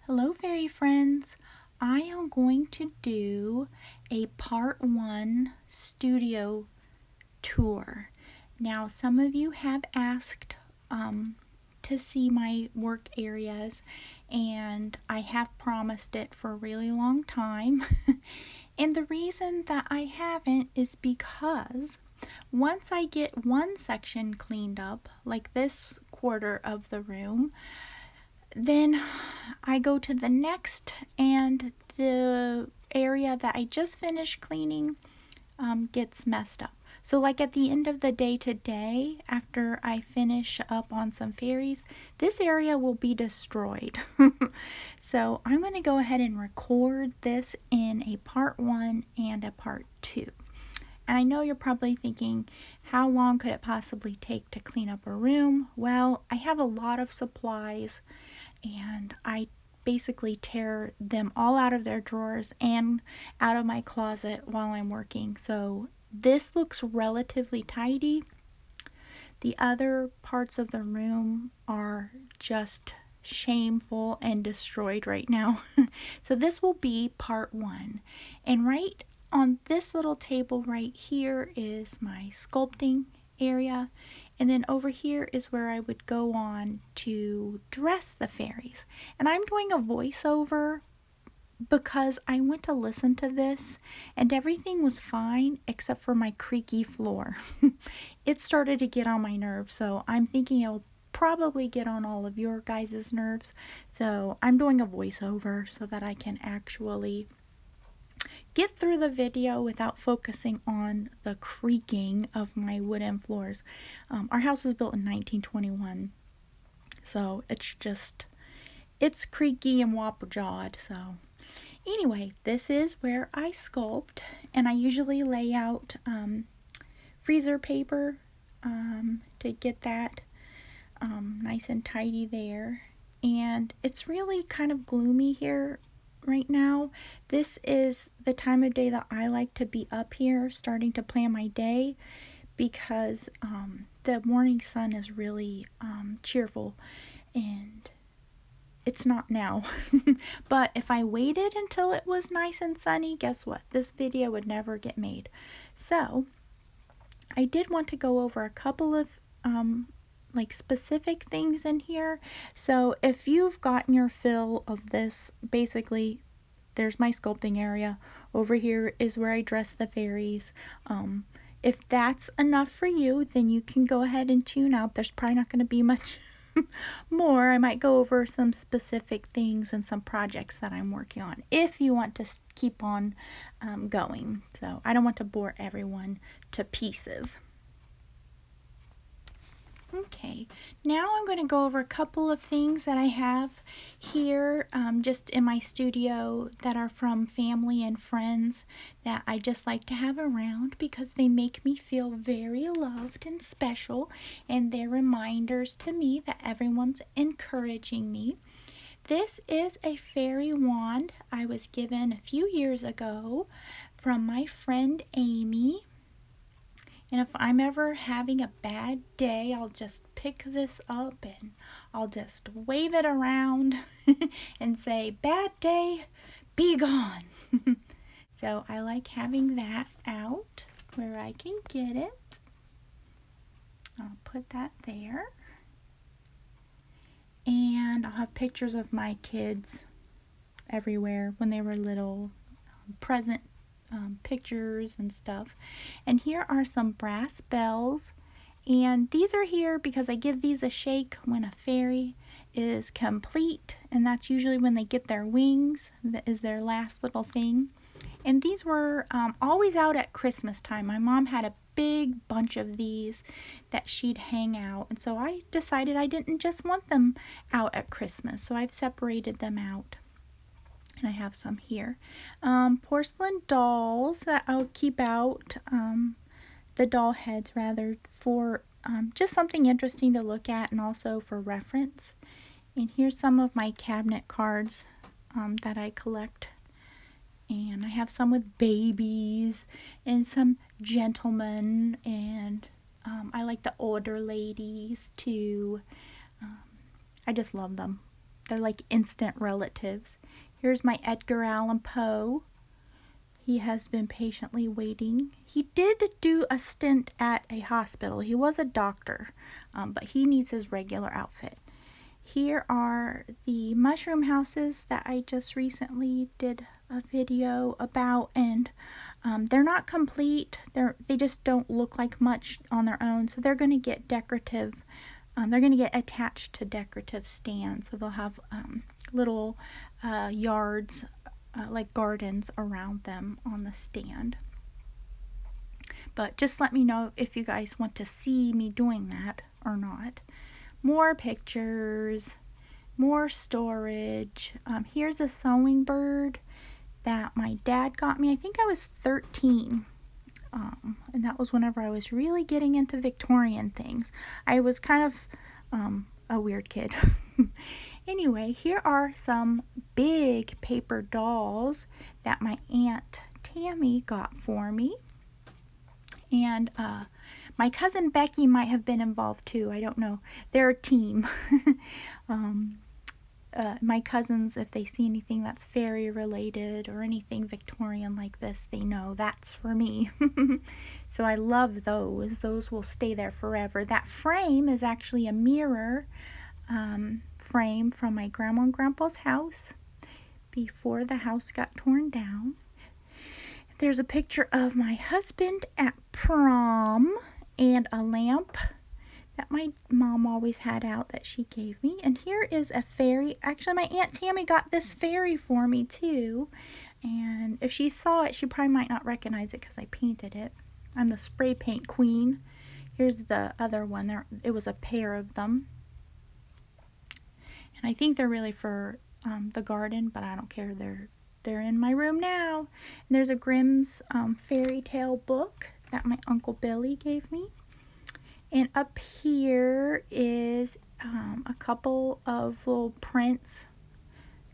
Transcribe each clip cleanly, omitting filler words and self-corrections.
Hello, fairy friends. I am going to do a part 1 studio tour. Now, some of you have asked to see my work areas, and I have promised it for a really long time. And the reason that I haven't is because once I get one section cleaned up, like this quarter of the room, then I go to the next, and the area that I just finished cleaning gets messed up. So, like at the end of the day today, after I finish up on some fairies, this area will be destroyed. So, I'm going to go ahead and record this in a part 1 and a part 2. And I know you're probably thinking, how long could it possibly take to clean up a room? Well, I have a lot of supplies, and I basically tear them all out of their drawers and out of my closet while I'm working. So this looks relatively tidy. The other parts of the room are just shameful and destroyed right now. So this will be part 1. And right on this little table right here is my sculpting area, and then over here is where I would go on to dress the fairies. And I'm doing a voiceover because I went to listen to this and everything was fine except for my creaky floor. It started to get on my nerves, so I'm thinking it'll probably get on all of your guys' nerves. So I'm doing a voiceover so that I can actually get through the video without focusing on the creaking of my wooden floors. Our house was built in 1921, so it's creaky and whopper-jawed. So anyway, this is where I sculpt, and I usually lay out freezer paper to get that nice and tidy there. And it's really kind of gloomy here right now. This is the time of day that I like to be up here starting to plan my day, because the morning sun is really cheerful, and it's not now. But if I waited until it was nice and sunny, guess what? This video would never get made. So I did want to go over a couple of like specific things in here. So if you've gotten your fill of this, basically there's my sculpting area. Over here is where I dress the fairies. If that's enough for you, then you can go ahead and tune out. There's probably not going to be much more. I might go over some specific things and some projects that I'm working on if you want to keep on going. So I don't want to bore everyone to pieces. Okay, now I'm going to go over a couple of things that I have here just in my studio that are from family and friends that I just like to have around because they make me feel very loved and special, and they're reminders to me that everyone's encouraging me. This is a fairy wand I was given a few years ago from my friend Amy. And if I'm ever having a bad day, I'll just pick this up and I'll just wave it around and say, "Bad day, be gone." So I like having that out where I can get it. I'll put that there. And I'll have pictures of my kids everywhere when they were little, present pictures and stuff. And here are some brass bells, and these are here because I give these a shake when a fairy is complete, and that's usually when they get their wings. That is their last little thing. And these were always out at Christmas time. My mom had a big bunch of these that she'd hang out, and so I decided I didn't just want them out at Christmas, so I've separated them out. And I have some here. Porcelain dolls that I'll keep out, the doll heads rather, for just something interesting to look at and also for reference. And here's some of my cabinet cards that I collect. And I have some with babies and some gentlemen, and I like the older ladies too. I just love them. they're like instant relatives. Here's my Edgar Allan Poe. He has been patiently waiting. He did do a stint at a hospital. He was a doctor, but he needs his regular outfit. Here are the mushroom houses that I just recently did a video about, and they're not complete. They just don't look like much on their own, so they're going to get decorative. They're going to get attached to decorative stands, so they'll have little yards, like gardens around them on the stand. But just let me know if you guys want to see me doing that or not. More pictures, more storage. Here's a sewing bird that my dad got me. I think I was 13. And that was whenever I was really getting into Victorian things. I was kind of a weird kid. Anyway, here are some big paper dolls that my Aunt Tammy got for me. And my cousin Becky might have been involved too. I don't know. They're a team. My cousins, if they see anything that's fairy related or anything Victorian like this, they know that's for me. So I love those. Those will stay there forever. That frame is actually a mirror frame from my grandma and grandpa's house before the house got torn down. There's a picture of my husband at prom and a lamp that my mom always had out that she gave me. And here is a fairy. Actually, my Aunt Tammy got this fairy for me too. And if she saw it, she probably might not recognize it because I painted it. I'm the spray paint queen. Here's the other one. It was a pair of them. And I think they're really for the garden, but I don't care. They're in my room now. And there's a Grimm's fairy tale book that my Uncle Billy gave me. And up here is a couple of little prints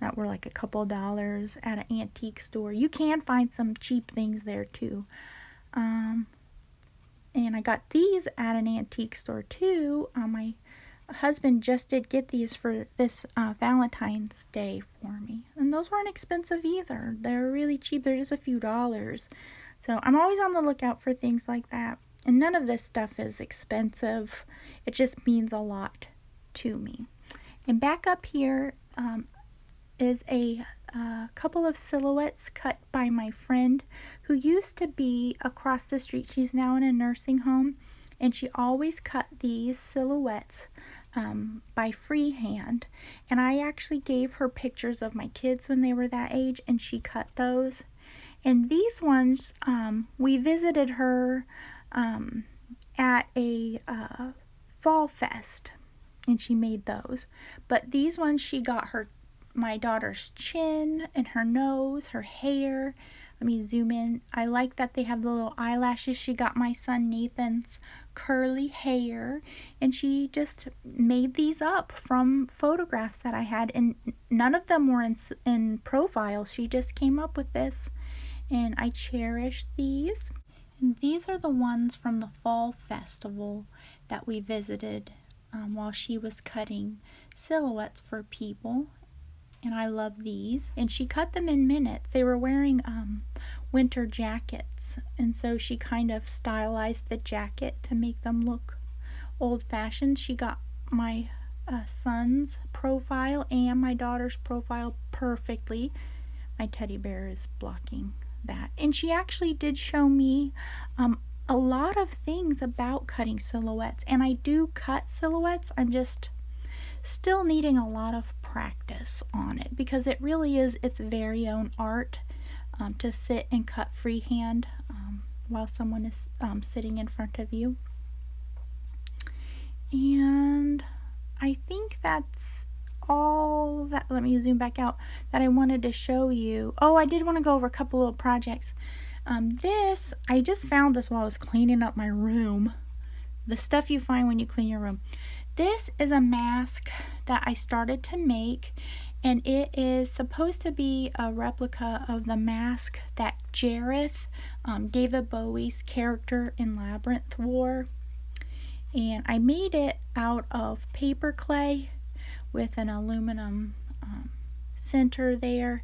that were like a couple dollars at an antique store. You can find some cheap things there too. And I got these at an antique store too. My husband just did get these for this Valentine's Day for me. And those weren't expensive either. They're really cheap. They're just a few dollars. So I'm always on the lookout for things like that. And none of this stuff is expensive. It just means a lot to me. And back up here is a couple of silhouettes cut by my friend who used to be across the street. She's now in a nursing home. And she always cut these silhouettes by freehand. And I actually gave her pictures of my kids when they were that age, and she cut those. And these ones, we visited her at a fall fest, and she made those. But these ones, she got my daughter's chin and her nose, her hair. Let me zoom in. I like that they have the little eyelashes. She got my son Nathan's curly hair, and she just made these up from photographs that I had, and none of them were in profile. She just came up with this, and I cherish these. And these are the ones from the fall festival that we visited while she was cutting silhouettes for people. And I love these. And she cut them in minutes. They were wearing winter jackets. And so she kind of stylized the jacket to make them look old-fashioned. She got my son's profile and my daughter's profile perfectly. My teddy bear is blocking that. And she actually did show me a lot of things about cutting silhouettes. And I do cut silhouettes. I'm just still needing a lot of practice on it because it really is its very own art to sit and cut freehand while someone is sitting in front of you. And I think that's all that, let me zoom back out, that I wanted to show you. Oh, I did want to go over a couple little projects. This, I just found this while I was cleaning up my room. The stuff you find when you clean your room. This is a mask that I started to make, and it is supposed to be a replica of the mask that Jareth, David Bowie's character in Labyrinth, wore. And I made it out of paper clay with an aluminum center there.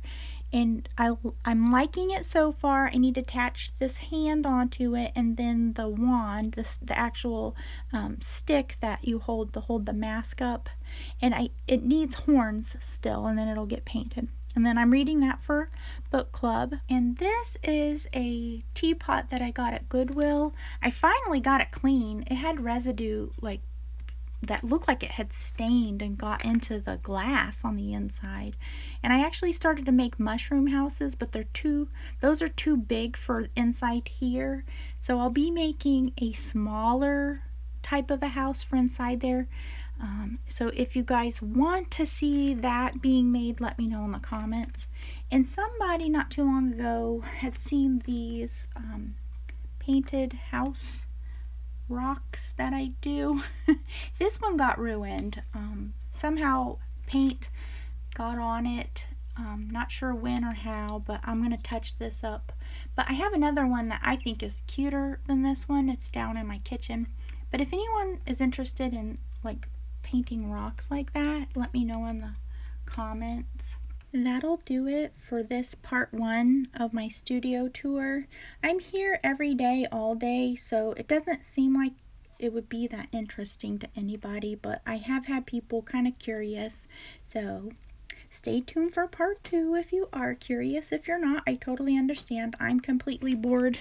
And I'm liking it so far. I need to attach this hand onto it, and then the wand, the actual stick that you hold to hold the mask up. And it needs horns still, and then it'll get painted. And then I'm reading that for book club. And this is a teapot that I got at Goodwill. I finally got it clean. It had residue like that looked like it had stained and got into the glass on the inside. And I actually started to make mushroom houses, but those are too big for inside here. So I'll be making a smaller type of a house for inside there. So if you guys want to see that being made, let me know in the comments. And somebody not too long ago had seen these painted house rocks that I do. This one got ruined. Somehow paint got on it. Not sure when or how, but I'm going to touch this up. But I have another one that I think is cuter than this one. It's down in my kitchen. But if anyone is interested in like painting rocks like that, let me know in the comments. That'll do it for this part 1 of my studio tour. I'm here every day, all day, so it doesn't seem like it would be that interesting to anybody, but I have had people kind of curious, so stay tuned for part 2 if you are curious. If you're not, I totally understand. I'm completely bored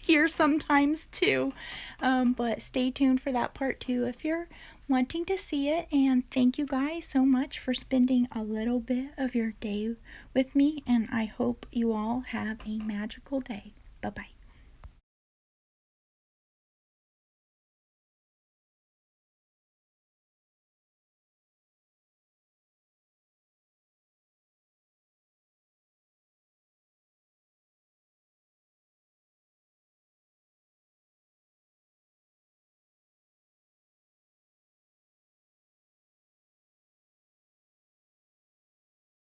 here sometimes too, but stay tuned for that part 2 if you're wanting to see it. And thank you guys so much for spending a little bit of your day with me, and I hope you all have a magical day. Bye bye.